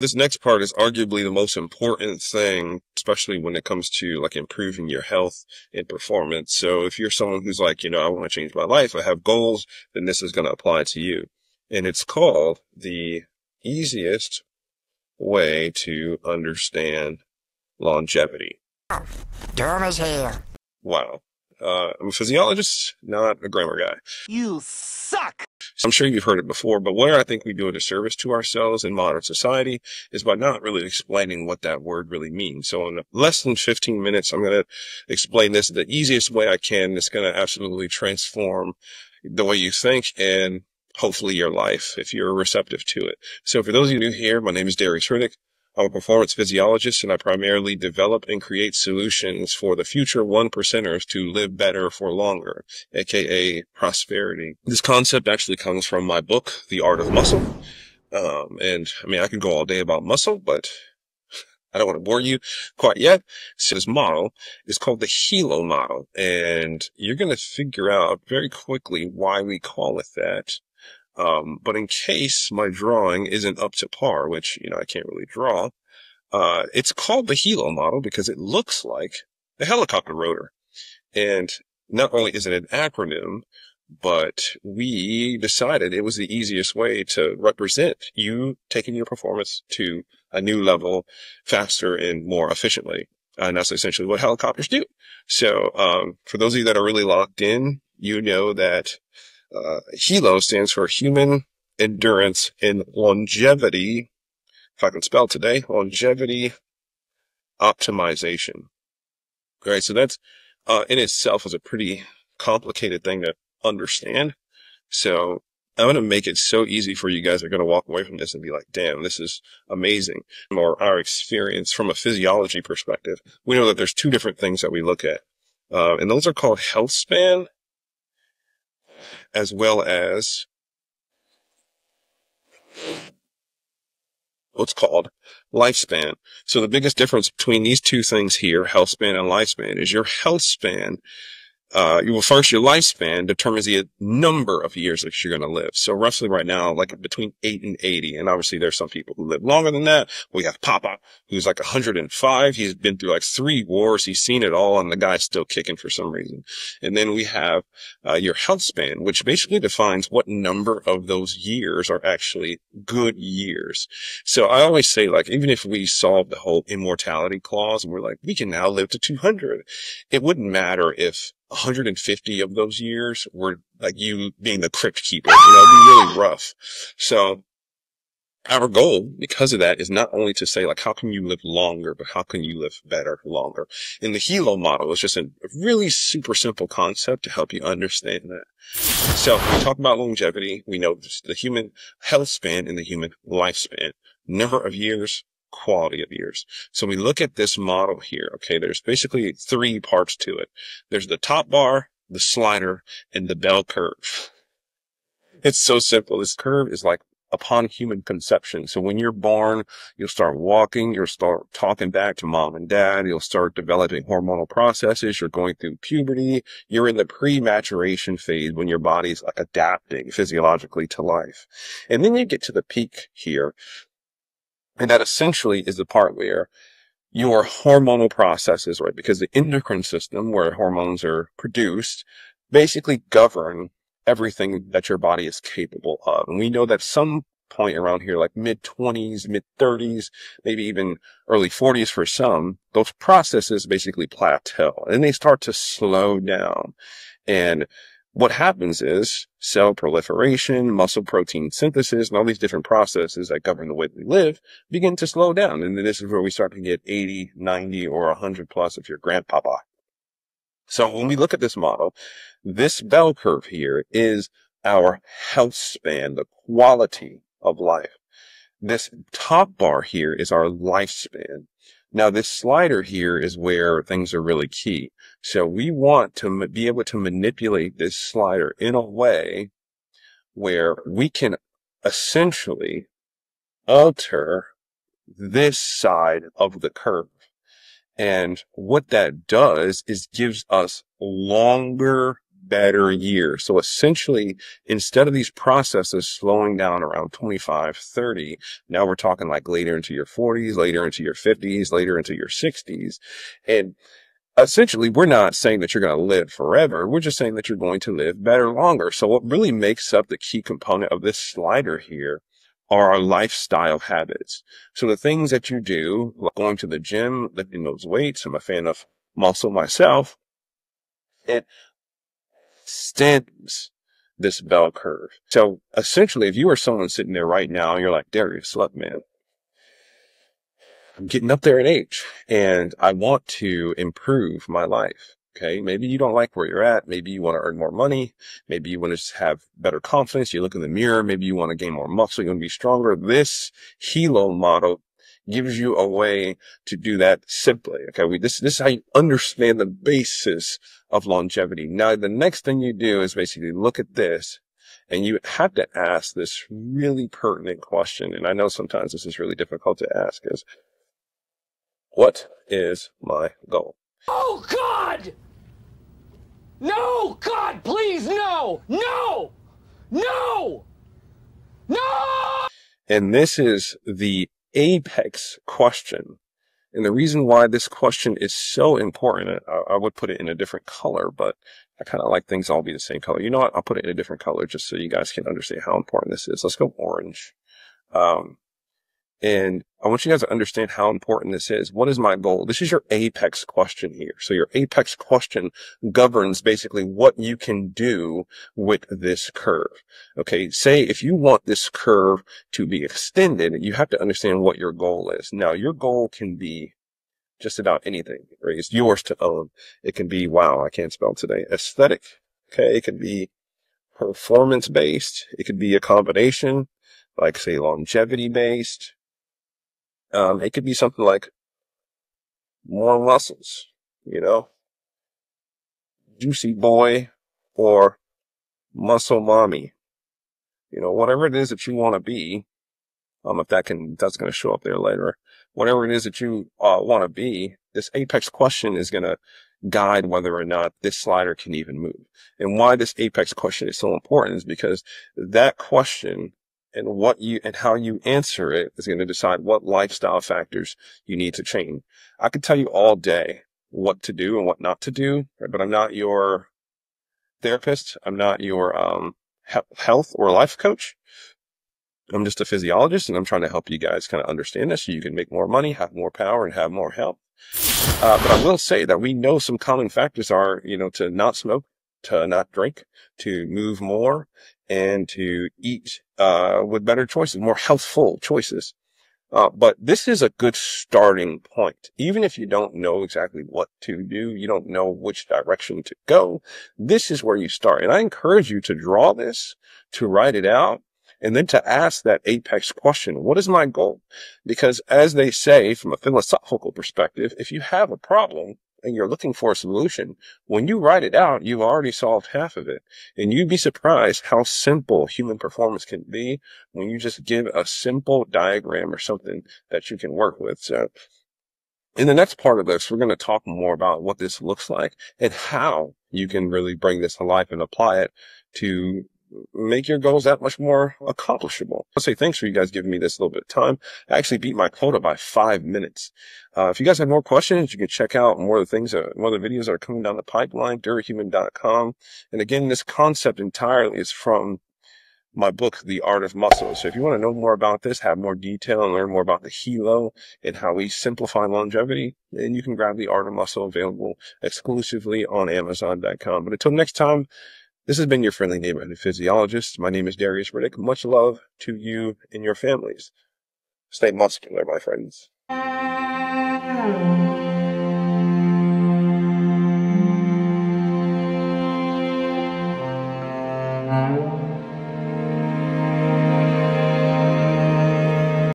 This next part is arguably the most important thing, especially when it comes to like improving your health and performance. So if you're someone who's like, I want to change my life, I have goals, then this is going to apply to you. And it's called the easiest way to understand longevity. Durham is here. Wow. I'm a physiologist, not a grammar guy. You suck! I'm sure you've heard it before, but where I think we do a disservice to ourselves in modern society is by not really explaining what that word really means. So in less than 15 minutes, I'm going to explain this the easiest way I can. It's going to absolutely transform the way you think and hopefully your life if you're receptive to it. So for those of you new here, my name is Darius Riddick. I'm a performance physiologist, and I primarily develop and create solutions for the future 1%ers to live better for longer, aka prosperity. This concept actually comes from my book, The Art of Muscle. And I mean, I could go all day about muscle, but I don't want to bore you quite yet. So this model is called the HELO model, and you're going to figure out very quickly why we call it that. But in case my drawing isn't up to par, which, I can't really draw, it's called the HELO model because it looks like a helicopter rotor. And not only is it an acronym, but we decided it was the easiest way to represent you taking your performance to a new level faster and more efficiently. And that's essentially what helicopters do. So, for those of you that are really locked in, you know that HELO stands for Human Endurance and Longevity, if I can spell today, Longevity Optimization. All right, so that's in itself is a pretty complicated thing to understand. So I'm going to make it so easy for you guys that are going to walk away from this and be like, damn, this is amazing. Or our experience from a physiology perspective, we know that there's two different things that we look at. And those are called healthspan as well as what's called lifespan. So the biggest difference between these two things here, healthspan and lifespan, is your healthspan. First, your lifespan determines the number of years that you're going to live. So roughly right now, like between 8 and 80. And obviously there's some people who live longer than that. We have Papa, who's like 105. He's been through like 3 wars. He's seen it all. And the guy's still kicking for some reason. And then we have, your health span, which basically defines what number of those years are actually good years. So I always say, like, even if we solve the whole immortality clause and we're like, we can now live to 200, it wouldn't matter if 150 of those years were like you being the crypt keeper, it'd be really rough. So our goal, because of that, is not only to say, like, how can you live longer, but how can you live better longer? And the HELO model is just a really super simple concept to help you understand that. So when we talk about longevity, we know the human health span and the human lifespan, number of years, quality of years. So we look at this model here. Okay, there's basically 3 parts to it. There's the top bar, the slider, and the bell curve. It's so simple. This curve is like upon human conception. So when you're born, you'll start walking, you'll start talking back to mom and dad, you'll start developing hormonal processes, you're going through puberty, you're in the pre-maturation phase when your body's like adapting physiologically to life. And then you get to the peak here. And that essentially is the part where your hormonal processes, right? Because the endocrine system, where hormones are produced, basically govern everything that your body is capable of. And we know that some point around here, like mid-20s, mid-30s, maybe even early 40s for some, those processes basically plateau and they start to slow down. And what happens is cell proliferation, muscle protein synthesis, and all these different processes that govern the way we live begin to slow down. And then this is where we start to get 80, 90, or 100 plus if you're grandpapa. So when we look at this model, this bell curve here is our health span, the quality of life. This top bar here is our lifespan. Now, this slider here is where things are really key. So we want to be able to manipulate this slider in a way where we can essentially alter this side of the curve. And what that does is gives us longer, better years. So essentially, instead of these processes slowing down around 25, 30, now we're talking like later into your 40s, later into your 50s, later into your 60s. And essentially, we're not saying that you're going to live forever. We're just saying that you're going to live better longer. So what really makes up the key component of this slider here are our lifestyle habits. So the things that you do, like going to the gym, lifting those weights, I'm a fan of muscle myself, it stems this bell curve. So essentially, if you are someone sitting there right now and you're like, Darius, look, man, I'm getting up there in age and I want to improve my life. Okay. Maybe you don't like where you're at. Maybe you want to earn more money. Maybe you want to just have better confidence. You look in the mirror. Maybe you want to gain more muscle. You want to be stronger. This HELO model gives you a way to do that simply. Okay. This is how you understand the basis of longevity. Now, the next thing you do is basically look at this. And you have to ask this really pertinent question. And I know sometimes this is really difficult to ask is, what is my goal? Oh, God! No! God, please, no! No! No! No! And this is the apex question. And the reason why this question is so important, I would put it in a different color, but I kind of like things all be the same color. You know what? I'll put it in a different color just so you guys can understand how important this is. Let's go orange. And I want you guys to understand how important this is. What is my goal? This is your apex question here. So your apex question governs basically what you can do with this curve. Okay. Say if you want this curve to be extended, you have to understand what your goal is. Now your goal can be just about anything, right? It's yours to own. It can be, wow, I can't spell today, aesthetic. Okay. It could be performance based. It could be a combination, like say longevity based. It could be something like more muscles, you know, juicy boy or muscle mommy, you know, whatever it is that you want to be. If that's going to show up there later, whatever it is that you want to be, this apex question is going to guide whether or not this slider can even move. And why this apex question is so important is because that question and how you answer it is going to decide what lifestyle factors you need to change. I could tell you all day what to do and what not to do, right? But I'm not your therapist. I'm not your health or life coach. I'm just a physiologist, and I'm trying to help you guys kind of understand this so you can make more money, have more power, and have more health. But I will say that we know some common factors are, you know, to not smoke, to not drink, to move more, and to eat with better choices, more healthful choices. But this is a good starting point. Even if you don't know exactly what to do, you don't know which direction to go, this is where you start. And I encourage you to draw this, to write it out, and then to ask that apex question, what is my goal? Because as they say, from a philosophical perspective, if you have a problem and you're looking for a solution, when you write it out, you've already solved half of it. And you'd be surprised how simple human performance can be when you just give a simple diagram or something that you can work with. So in the next part of this, we're going to talk more about what this looks like and how you can really bring this to life and apply it to make your goals that much more accomplishable. I'll say thanks for you guys giving me this little bit of time. I actually beat my quota by 5 minutes. If you guys have more questions, you can check out more of the things, more of the videos that are coming down the pipeline, durahuman.com. And again, this concept entirely is from my book, The Art of Muscle. So if you want to know more about this, have more detail, and learn more about the HELO and how we simplify longevity, then you can grab The Art of Muscle, available exclusively on Amazon.com. But until next time, this has been your friendly neighborhood physiologist. My name is Darius Riddick. Much love to you and your families. Stay muscular, my friends.